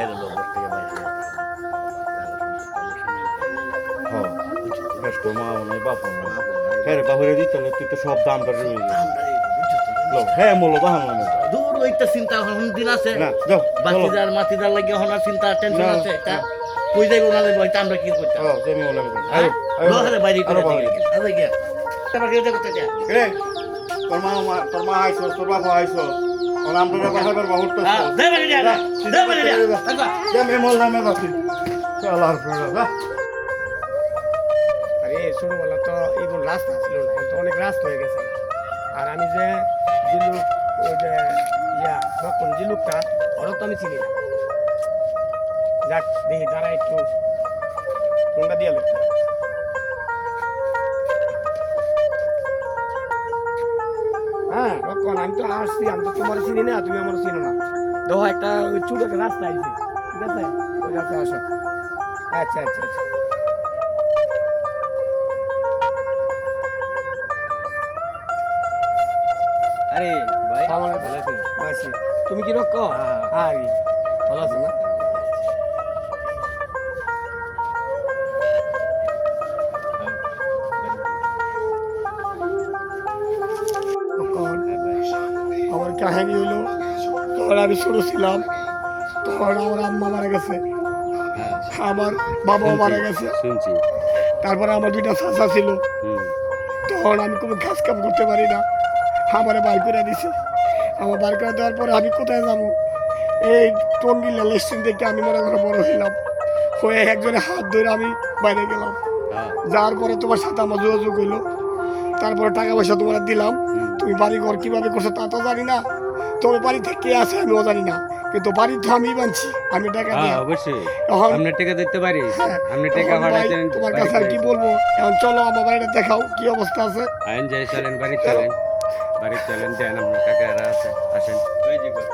হেরে লোক থেকে বাইরে হ্যাঁ বেশ তো মা নাই বাপ নাই হ্যাঁ রে বাহুরে দিতে তুই তো সব দামটা রয়ে হ্যাঁ মূল্য বাহান না দূর ওইটা চিন্তা এখন দিন আছে না যাও বাতিদার মাতিদার লাগে হনার চিন্তা টেনশন আছে এটা কই যাইব না যাইব এটা আমরা কি করতাম জমি মূল্য লোহারে বাইরে করে দিই আরে কি তারপর কি করতে চাই রে তোর মা আইছো তোর বাবা আইছো ওর আমরা বাহাবার বহুত তো দে বাইরে দে বাইরে যা মে মোল নামে বাতি চল আর যা আরে ছোটবেলা তো এগুলো রাস্তা ছিল না এখন তো অনেক রাস্তা হয়ে গেছে আর আমি যে জিলুক ওই যে তখন জিলুকটা ওরা তো আমি চিনি না যাক দেখি তারা একটু কোনটা দিয়ে লোকটা হ্যাঁ তখন আমি তো আসছি আমি তো তোমার চিনি না তুমি আমার চিনো না দেখো একটা ওই ছোট একটা রাস্তা আছে ঠিক আছে ওই রাস্তায় আসো আচ্ছা আচ্ছা আচ্ছা আরে ভাই ভালো আছি তুমি কি রক্ষ হ্যাঁ ভালো আছো না আমার কাহিনী হলো তখন আমি ছোট ছিলাম তখন আমার আম্মা মারা গেছে আমার বাবাও মারা গেছে শুনছি তারপরে আমার দুইটা চাচা ছিল তখন আমি কোনো কাজ কাম করতে পারি না আমার বার করে দিছে আমার বার করে দেওয়ার পরে আমি কোথায় যাবো এই টঙ্গি রেল স্টেশন থেকে আমি মনে করো বড় হইলাম হয়ে একজনের হাত ধরে আমি বাইরে গেলাম যাওয়ার পরে তোমার সাথে আমার যোগাযোগ হইলো তারপরে টাকা পয়সা তোমার দিলাম তুমি বাড়ি ঘর কীভাবে করছো তা তো জানি না তবে বাড়িতে কে আছে আমিও জানি না কিন্তু বাড়ি তো আমি বানছি আমি টাকা দিই অবশ্যই এখন আপনি টাকা দিতে পারি হ্যাঁ, আপনি টাকা এখন ভাই, ভাড়াইছেন তোমার কাছে আর কি বলবো এখন চলো আমার বাড়িটা দেখাও কি অবস্থা আছে আইন যাই চলেন বাড়ি চলেন দেন আপনার কাকারা আছে আসেন ওই যে ঘর।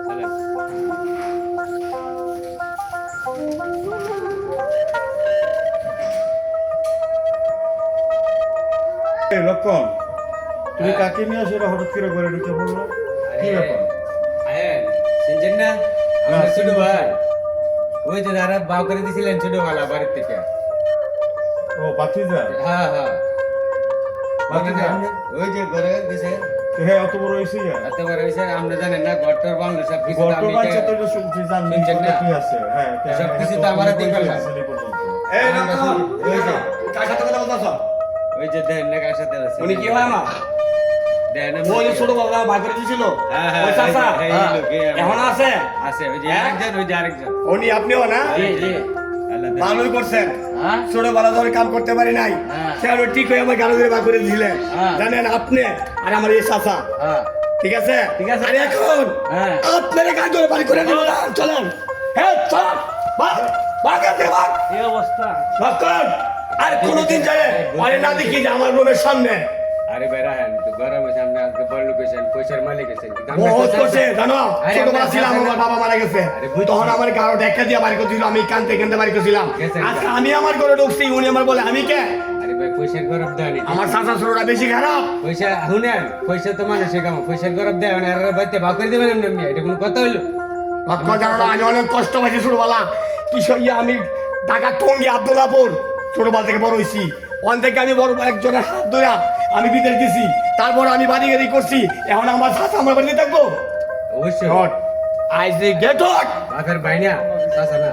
চলেন। লক্ষণ তুমি কাকে নিয়ে আসো হঠাৎ করে ঘরে ঢুকে বললো কি ব্যাপার আয়েন শুনছেন না আমার ছোট ভাই ওই যে যারা বাউ করে দিয়েছিলেন ছোটবেলা বাড়ির থেকে ও বাতিজা হ্যাঁ বাতিজা ওই যে ঘরে দিছে হ্যাঁ অত বড় হয়েছে এত বড় হয়েছে আপনি জানেন না ঘরটার বাংলা সব কিছু গল্প বাচ্চা তো এটা শুনছি জানি শুনছেন না? কি আছে হ্যাঁ সব কিছু তো আমার হাতেই পেলাম। এই ওই যে কার সাথে কথা বলতেছ ওই যে দেন না কার সাথে আছে উনি কি হয় আমার দেন ওই যে ছোট বাবা ভাই করে দিছিল ওই চাচা এখন আছে আছে ওই যে আরেকজন ওই যে আরেকজন উনি আপনিও না আল্লাহ দেন। ভালোই করছেন হ্যাঁ ছোটবেলা ধরে কাম করতে পারি নাই হ্যাঁ। সে আরো ঠিক হয়ে আমার গালো ধরে বার করে দিয়েছিলেন হ্যাঁ। জানেন আপনি আর আমার এই চাচা হ্যাঁ ঠিক আছে ঠিক আছে। আর এখন হ্যাঁ। আপনারা গাল ধরে বাড়ি করে দিল চলেন হ্যাঁ চলেন বাগাতে বাগ এই অবস্থা বাগান আর কোনোদিন যায় আরে না দেখি যে আমার রুমের সামনে আরে বেড়া হ্যাঁ তো গরম হয়েছে আপনি আজকে বড় লোক হয়েছেন পয়সার মালিক হয়েছেন কিন্তু আমরা বহুত তো করছে জানো আরে ছোটবেলা আমরা ছিলাম আমার বাবা মারা গেছে আরে বুঝছি। তখন আমার গাড়ো দেখা দিয়ে বাড়ি করছিল আমি কানতে কানতে বাড়ি করছিলাম গেছেন। আজকে আমি আমার ঘরে ঢুকছি উনি আমার বলে আমি কে আরে ভাই পয়সার গরম দেয় নি আমার চাচা ছোটরা বেশি খারাপ পয়সা শুনেন পয়সা তো মানুষে কামো পয়সার গরম দেয় মানে আর বাড়িতে ভাগ করে দেবেন এমনি এটা কোনো কথা হইলো লক্ষ্য জানো না আমি অনেক কষ্ট পাইছি ছোটবেলা কিশোর আমি ঢাকা টঙ্গি আব্দুল্লাপুর ছোটবেলা থেকে বড় হয়েছি ওখান থেকে আমি বড় একজনের হাত ধরে আমি বিদেশ গেছি তারপর আমি বাড়ি গাড়ি করছি এখন আমার চাচা আমার বাড়িতে থাকবো অবশ্যই আই সে গেট আউট বাপের ভাই না চাচা না